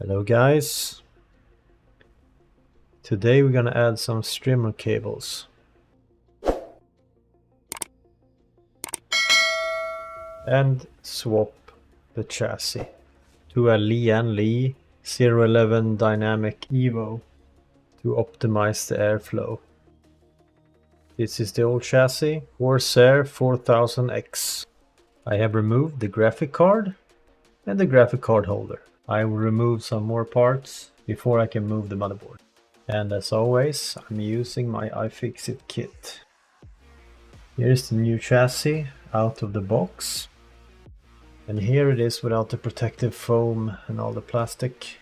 Hello guys, today we're gonna add some strimmer cables and swap the chassis to a Lian Li 011 Dynamic Evo to optimize the airflow. This is the old chassis, Corsair 4000X. I have removed the graphic card and the graphic card holder. I will remove some more parts before I can move the motherboard. And as always, I'm using my iFixit kit. Here's the new chassis out of the box. And here it is without the protective foam and all the plastic.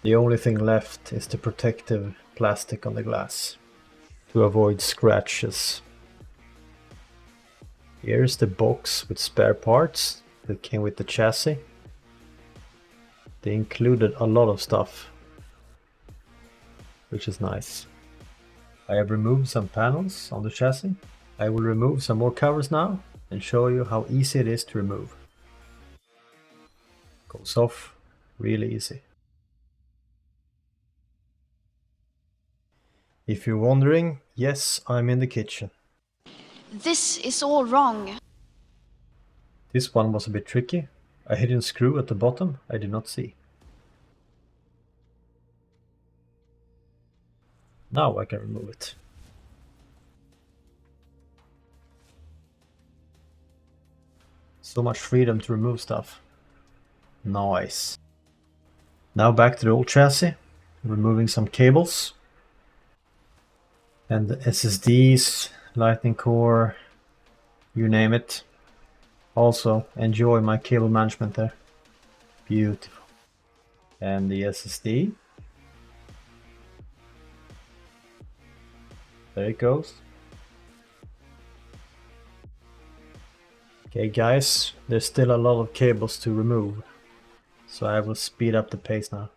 The only thing left is the protective plastic on the glass to avoid scratches. Here's the box with spare parts that came with the chassis. They included a lot of stuff, which is nice. I have removed some panels on the chassis. I will remove some more covers now and show you how easy it is to remove. Goes off really easy. If you're wondering, yes, I'm in the kitchen. This is all wrong. This one was a bit tricky. A hidden screw at the bottom I did not see. Now I can remove it. So much freedom to remove stuff. Nice. Now back to the old chassis, removing some cables. And the SSDs, lightning core, you name it. Also, enjoy my cable management there. Beautiful. And the SSD. There it goes. Okay guys, there's still a lot of cables to remove. So I will speed up the pace now.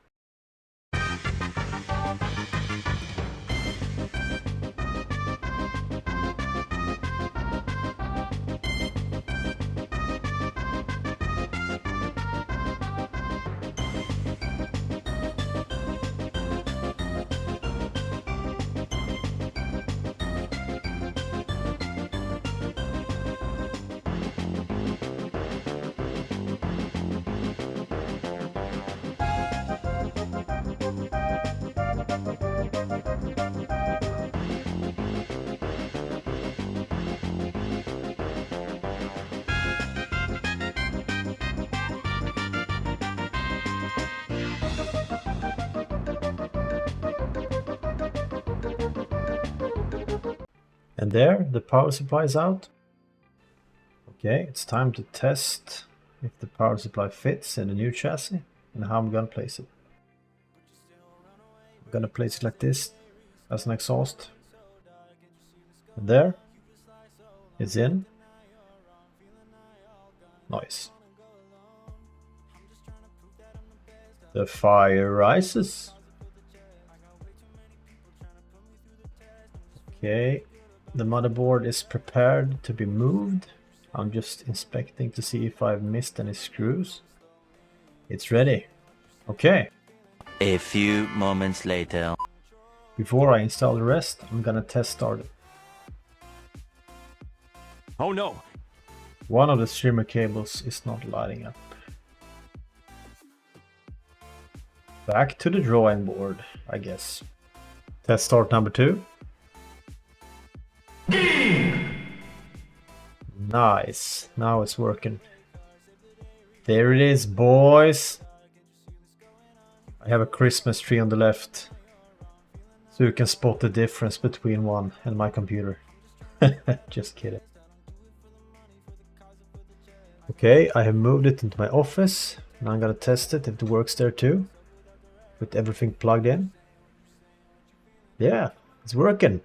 And there, the power supply is out. Okay, it's time to test if the power supply fits in the new chassis and how I'm gonna place it. I'm gonna place it like this as an exhaust. And there, it's in. Nice. The fire rises. Okay. The motherboard is prepared to be moved. I'm just inspecting to see if I've missed any screws. It's ready. Okay. A few moments later. Before I install the rest, I'm gonna test start it. Oh no! One of the strimmer cables is not lighting up. Back to the drawing board, I guess. Test start number 2. Nice, now it's working. There it is, boys. I have a Christmas tree on the left, so you can spot the difference between one and my computer. Just kidding. Okay, I have moved it into my office. Now I'm gonna test it if it works there too, with everything plugged in. Yeah, it's working.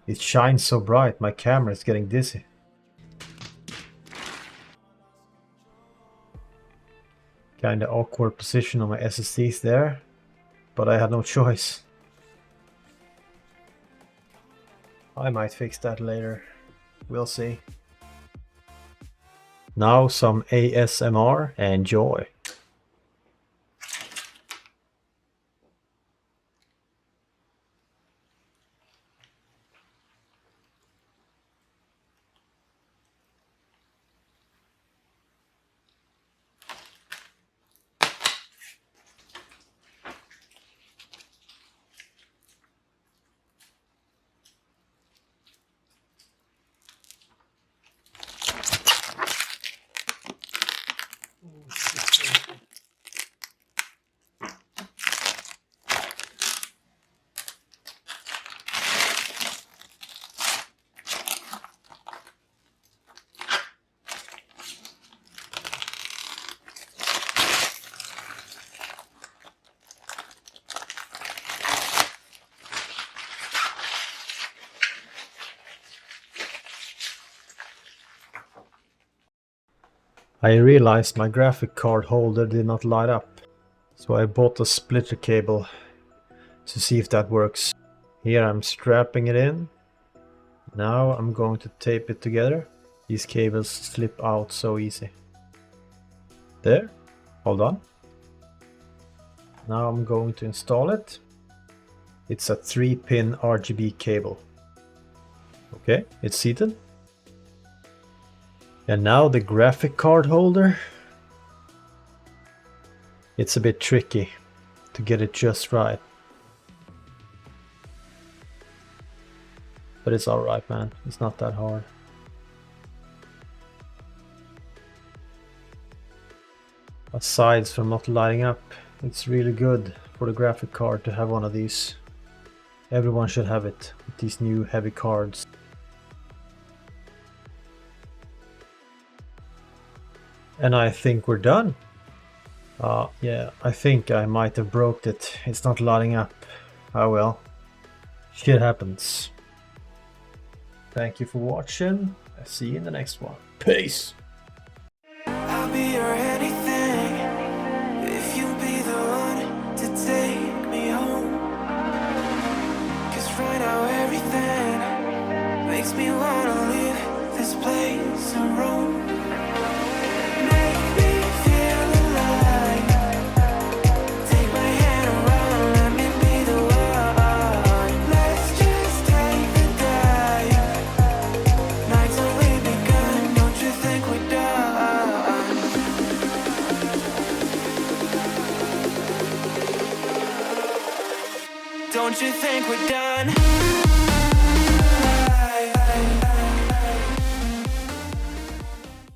It shines so bright, my camera is getting dizzy. Kinda awkward position on my SSDs there, but I had no choice. I might fix that later. We'll see. Now some ASMR. Enjoy. I realized my graphic card holder did not light up, so I bought a splitter cable to see if that works. Here I'm strapping it in. Now I'm going to tape it together. These cables slip out so easy. There, hold on. Now I'm going to install it. It's a 3-pin RGB cable. Okay, it's seated. And now the graphic card holder. It's a bit tricky to get it just right. But it's alright, man. It's not that hard. Aside from not lighting up, it's really good for the graphic card to have one of these. Everyone should have it with these new heavy cards. And I think we're done. Yeah, I think I might have broke it. It's not lighting up. Oh well. Shit happens. Thank you for watching. I'll see you in the next one. Peace! I'll be your anything if you be the one to take me home. 'Cause right now everything makes me wanna leave this place and roam. Make me feel alive. Take my hand around, let me be the one. Let's just take the dive. Night's only begun, don't you think we're done? Don't you think we're done?